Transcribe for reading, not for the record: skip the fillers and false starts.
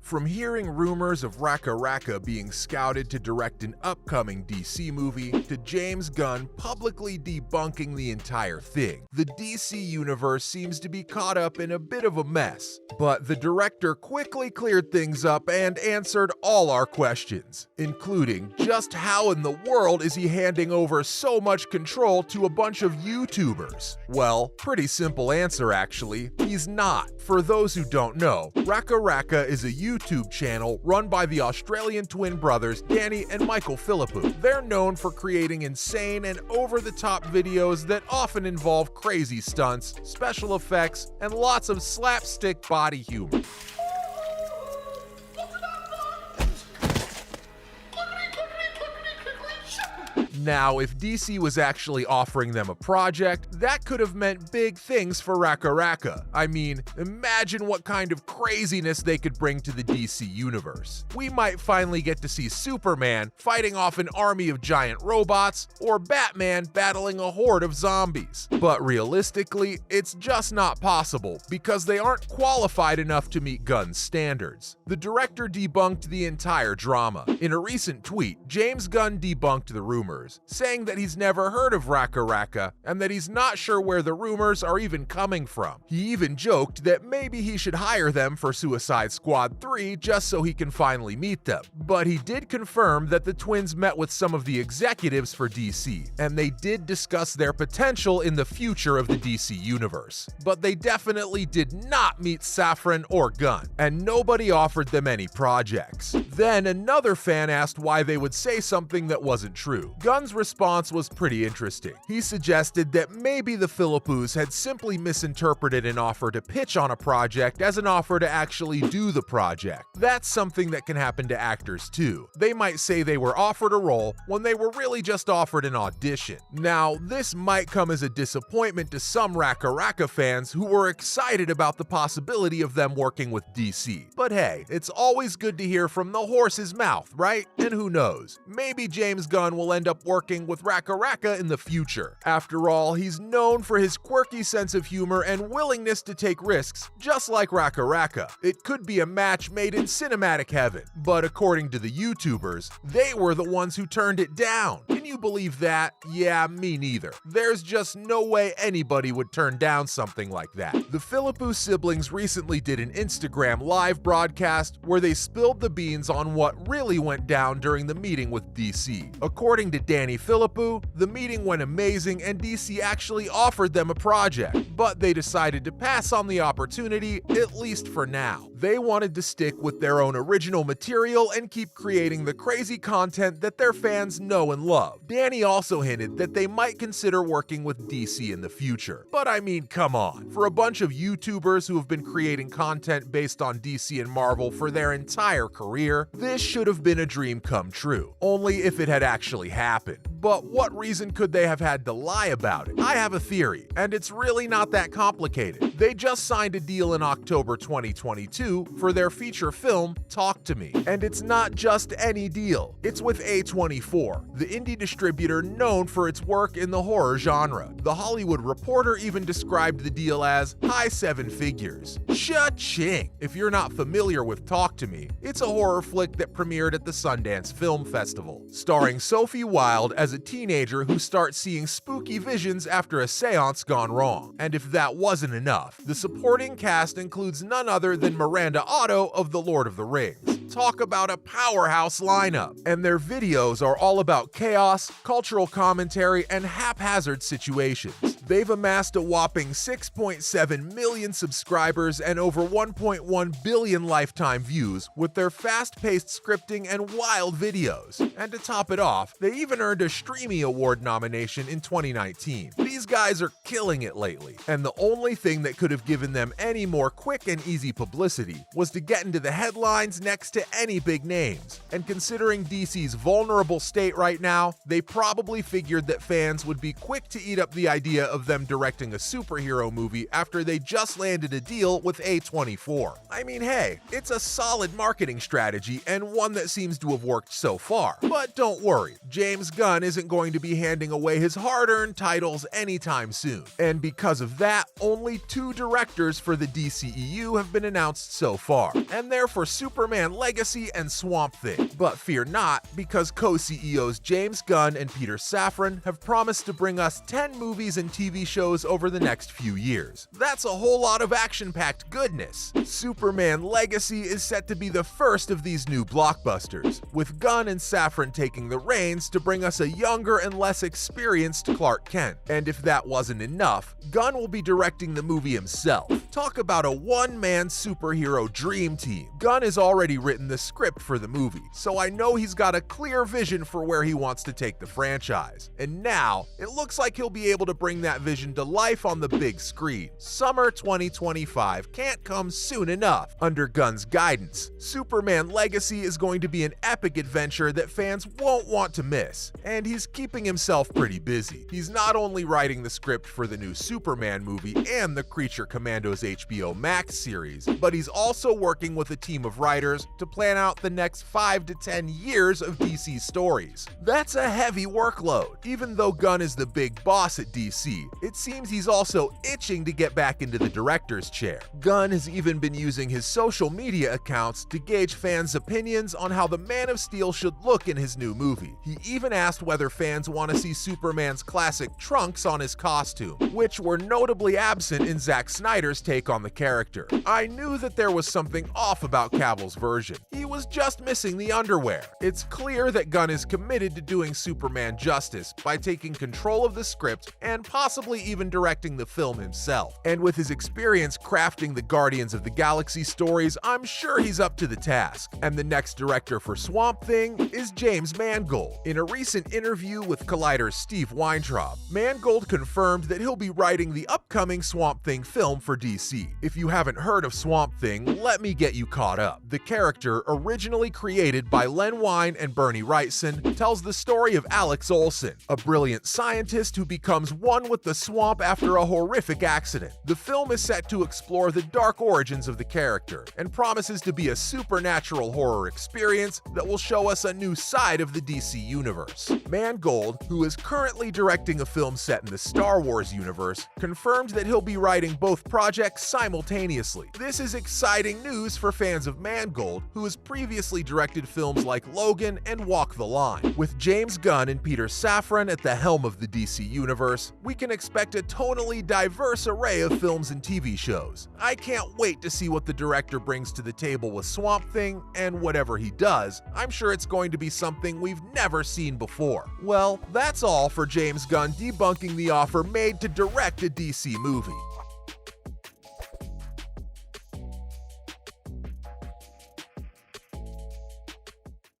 From hearing rumors of Raka Raka being scouted to direct an upcoming DC movie, to James Gunn publicly debunking the entire thing, the DC universe seems to be caught up in a bit of a mess. But the director quickly cleared things up and answered all our questions, including just how in the world is he handing over so much control to a bunch of YouTubers? Well, pretty simple answer actually, he's not. For those who don't know, Raka Raka is a YouTube channel run by the Australian twin brothers Danny and Michael Philippou. They're known for creating insane and over-the-top videos that often involve crazy stunts, special effects, and lots of slapstick body humor. Now, if DC was actually offering them a project, that could have meant big things for Raka Raka. I mean, imagine what kind of craziness they could bring to the DC universe. We might finally get to see Superman fighting off an army of giant robots, or Batman battling a horde of zombies. But realistically, it's just not possible because they aren't qualified enough to meet Gunn's standards. The director debunked the entire drama. In a recent tweet, James Gunn debunked the rumors, saying that he's never heard of Raka Raka and that he's not sure where the rumors are even coming from. He even joked that maybe he should hire them for Suicide Squad 3 just so he can finally meet them. But he did confirm that the twins met with some of the executives for DC, and they did discuss their potential in the future of the DC universe. But they definitely did not meet Safran or Gunn, and nobody offered them any projects. Then another fan asked why they would say something that wasn't true. Gunn's response was pretty interesting. He suggested that maybe the Philippous had simply misinterpreted an offer to pitch on a project as an offer to actually do the project. That's something that can happen to actors too. They might say they were offered a role when they were really just offered an audition. Now, this might come as a disappointment to some Raka Raka fans who were excited about the possibility of them working with DC. But hey, it's always good to hear from the horse's mouth, right? And who knows, maybe James Gunn will end up working with Raka Raka in the future. After all, he's known for his quirky sense of humor and willingness to take risks, just like Raka Raka. It could be a match made in cinematic heaven, but according to the YouTubers, they were the ones who turned it down. Can you believe that? Yeah, me neither. There's just no way anybody would turn down something like that. The Philippou siblings recently did an Instagram live broadcast where they spilled the beans on what really went down during the meeting with DC. According to Danny Philippou, the meeting went amazing and DC actually offered them a project, but they decided to pass on the opportunity, at least for now. They wanted to stick with their own original material and keep creating the crazy content that their fans know and love. Danny also hinted that they might consider working with DC in the future. But I mean, come on. For a bunch of YouTubers who have been creating content based on DC and Marvel for their entire career, this should have been a dream come true. Only if it had actually happened. But what reason could they have had to lie about it? I have a theory, and it's really not that complicated. They just signed a deal in October 2022 for their feature film, Talk to Me. And it's not just any deal. It's with A24, the indie distributor known for its work in the horror genre. The Hollywood Reporter even described the deal as high seven figures. Cha-ching! If you're not familiar with Talk to Me, it's a horror flick that premiered at the Sundance Film Festival, starring Sophie Wilde as a teenager who starts seeing spooky visions after a seance gone wrong. And if that wasn't enough, the supporting cast includes none other than Miranda Otto of The Lord of the Rings. Talk about a powerhouse lineup. And their videos are all about chaos, cultural commentary, and haphazard situations. They've amassed a whopping 6.7 million subscribers and over 1.1 billion lifetime views with their fast-paced scripting and wild videos. And to top it off, they even earned a Streamy Award nomination in 2019. These guys are killing it lately, and the only thing that could have given them any more quick and easy publicity was to get into the headlines next to any big names. And considering DC's vulnerable state right now, they probably figured that fans would be quick to eat up the idea of of them directing a superhero movie after they just landed a deal with A24. I mean, hey, it's a solid marketing strategy and one that seems to have worked so far. But don't worry, James Gunn isn't going to be handing away his hard-earned titles anytime soon. And because of that, only 2 directors for the DCEU have been announced so far, and they're for Superman Legacy and Swamp Thing. But fear not, because co-CEOs James Gunn and Peter Safran have promised to bring us 10 movies and TV shows over the next few years. That's a whole lot of action-packed goodness. Superman Legacy is set to be the first of these new blockbusters, with Gunn and Safran taking the reins to bring us a younger and less experienced Clark Kent. And if that wasn't enough, Gunn will be directing the movie himself. Talk about a one-man superhero dream team. Gunn has already written the script for the movie, so I know he's got a clear vision for where he wants to take the franchise. And now, it looks like he'll be able to bring that vision to life on the big screen. Summer 2025 can't come soon enough. Under Gunn's guidance, Superman Legacy is going to be an epic adventure that fans won't want to miss, and he's keeping himself pretty busy. He's not only writing the script for the new Superman movie and the Creature Commandos HBO Max series, but he's also working with a team of writers to plan out the next 5 to 10 years of DC stories. That's a heavy workload. Even though Gunn is the big boss at DC, it seems he's also itching to get back into the director's chair. Gunn has even been using his social media accounts to gauge fans' opinions on how the Man of Steel should look in his new movie. He even asked whether fans want to see Superman's classic trunks on his costume, which were notably absent in Zack Snyder's take on the character. I knew that there was something off about Cavill's version. He was just missing the underwear. It's clear that Gunn is committed to doing Superman justice by taking control of the script and possibly even directing the film himself. And with his experience crafting the Guardians of the Galaxy stories, I'm sure he's up to the task. And the next director for Swamp Thing is James Mangold. In a recent interview with Collider's Steve Weintraub, Mangold confirmed that he'll be writing the upcoming Swamp Thing film for DC. If you haven't heard of Swamp Thing, let me get you caught up. The character, originally created by Len Wein and Bernie Wrightson, tells the story of Alex Olson, a brilliant scientist who becomes one with the swamp after a horrific accident. The film is set to explore the dark origins of the character and promises to be a supernatural horror experience that will show us a new side of the DC universe. Mangold, who is currently directing a film set in the Star Wars universe, confirmed that he'll be writing both projects simultaneously. This is exciting news for fans of Mangold, who has previously directed films like Logan and Walk the Line. With James Gunn and Peter Safran at the helm of the DC universe, we can expect a tonally diverse array of films and TV shows. I can't wait to see what the director brings to the table with Swamp Thing, and whatever he does, I'm sure it's going to be something we've never seen before. Well, that's all for James Gunn debunking the offer made to direct a DC movie.